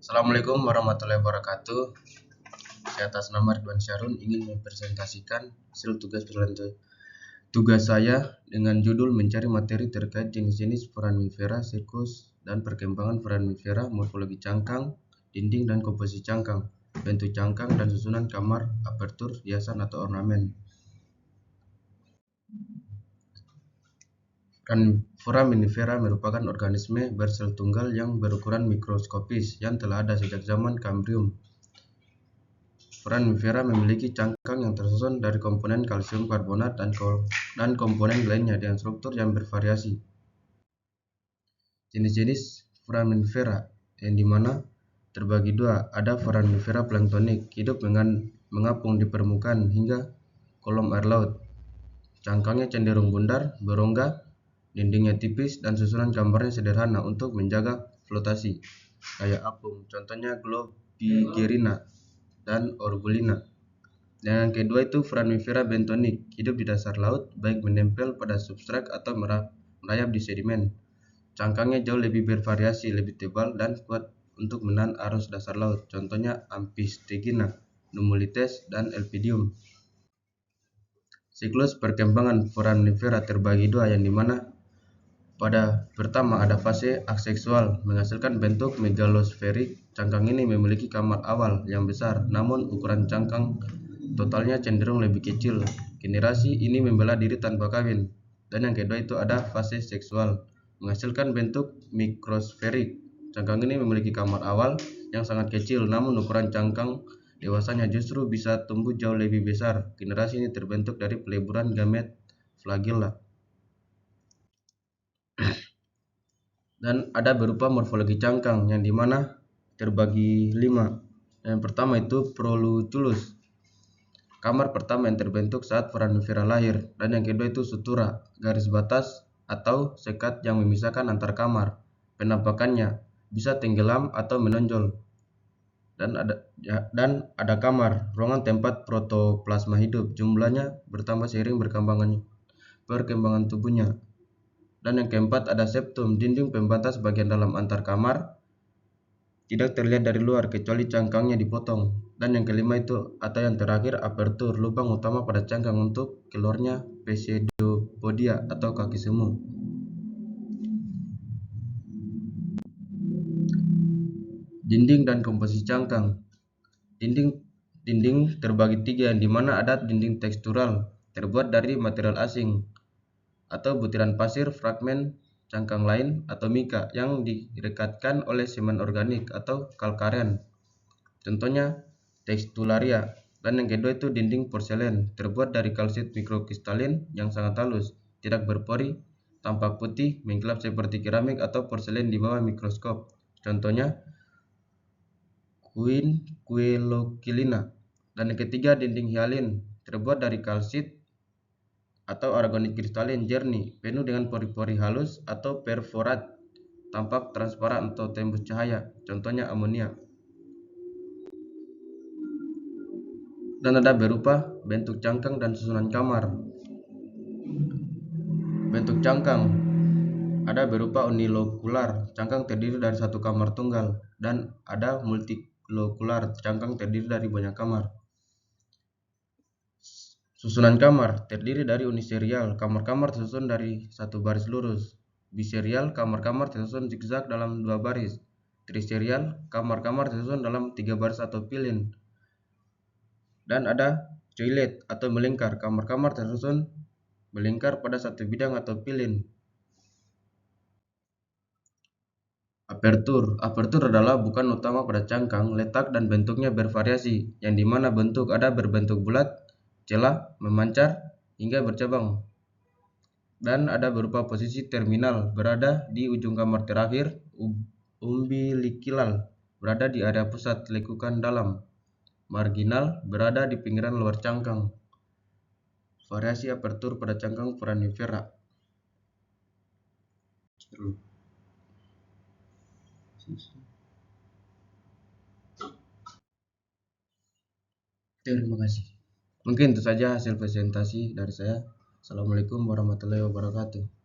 Assalamualaikum warahmatullahi wabarakatuh. Saya atas nama Ridwan Syarun ingin mempresentasikan hasil tugas saya dengan judul mencari materi terkait jenis-jenis foraminifera, siklus, dan perkembangan foraminifera, morfologi cangkang, dinding dan komposisi cangkang, bentuk cangkang dan susunan kamar, apertur, hiasan atau ornamen. Foraminifera merupakan organisme bersel tunggal yang berukuran mikroskopis yang telah ada sejak zaman Kambrium. Foraminifera memiliki cangkang yang tersusun dari komponen kalsium karbonat dan komponen lainnya dengan struktur yang bervariasi. Jenis-jenis foraminifera yang dimana terbagi dua, ada foraminifera planktonik, hidup dengan mengapung di permukaan hingga kolom air laut. Cangkangnya cenderung bundar, berongga, dindingnya tipis, dan susunan gambarnya sederhana untuk menjaga flotasi, kayak apung, contohnya Globigerina dan Orbulina. Dan yang kedua itu foraminifera bentonik, hidup di dasar laut, baik menempel pada substrat atau merayap di sedimen. Cangkangnya jauh lebih bervariasi, lebih tebal dan kuat untuk menahan arus dasar laut, contohnya Amphistegina, Nummulites, dan Elpidium. Siklus perkembangan foraminifera terbagi dua, yang dimana pada pertama ada fase aseksual menghasilkan bentuk megalosferik. Cangkang ini memiliki kamar awal yang besar, namun ukuran cangkang totalnya cenderung lebih kecil. Generasi ini membela diri tanpa kawin. Dan yang kedua itu ada fase seksual menghasilkan bentuk mikrosferik. Cangkang ini memiliki kamar awal yang sangat kecil, namun ukuran cangkang dewasanya justru bisa tumbuh jauh lebih besar. Generasi ini terbentuk dari peleburan gamet flagella. Dan ada berupa morfologi cangkang yang dimana terbagi 5. Yang pertama itu proluculus, kamar pertama yang terbentuk saat foraminifera lahir. Dan yang kedua itu sutura, garis batas atau sekat yang memisahkan antar kamar. Penampakannya bisa tenggelam atau menonjol. Dan ada kamar, ruangan tempat protoplasma hidup. Jumlahnya bertambah seiring perkembangan tubuhnya. Dan yang keempat ada septum, dinding pembatas bagian dalam antar kamar, tidak terlihat dari luar kecuali cangkangnya dipotong. Dan yang kelima itu atau yang terakhir apertur, lubang utama pada cangkang untuk keluarnya pseudopodia atau kaki semu. Dinding dan komposisi cangkang. Dinding terbagi 3, yang dimana ada dinding tekstural terbuat dari material asing atau butiran pasir, fragmen cangkang lain, atau mika yang direkatkan oleh semen organik atau kalkarian, contohnya textularia. Dan yang kedua itu dinding porselen terbuat dari kalsit mikrokristalin yang sangat halus, tidak berpori, tampak putih, mengkilap seperti keramik atau porselen di bawah mikroskop, contohnya Quinquelocilina. Dan yang ketiga dinding hialin terbuat dari kalsit atau aragonit kristalin jernih, penuh dengan pori-pori halus atau perforat, tampak transparan atau tembus cahaya, contohnya amonia. Dan ada berupa bentuk cangkang dan susunan kamar. Bentuk cangkang ada berupa unilokular, cangkang terdiri dari satu kamar tunggal, dan ada multilokular, cangkang terdiri dari banyak kamar. Susunan kamar terdiri dari uniserial, kamar-kamar tersusun dari satu baris lurus. Biserial, kamar-kamar tersusun zigzag dalam 2 baris. Triserial, kamar-kamar tersusun dalam 3 baris atau pilin. Dan ada coilet atau melingkar, kamar-kamar tersusun melingkar pada satu bidang atau pilin. Apertur adalah bukan utama pada cangkang, letak dan bentuknya bervariasi, yang dimana bentuk ada berbentuk bulat, celah, memancar, hingga bercabang. Dan ada berupa posisi terminal, berada di ujung kamar terakhir, umbilikal, berada di area pusat lekukan dalam, marginal, berada di pinggiran luar cangkang. Variasi apertur pada cangkang foraminifera. Terima kasih. Mungkin itu saja hasil presentasi dari saya. Assalamualaikum warahmatullahi wabarakatuh.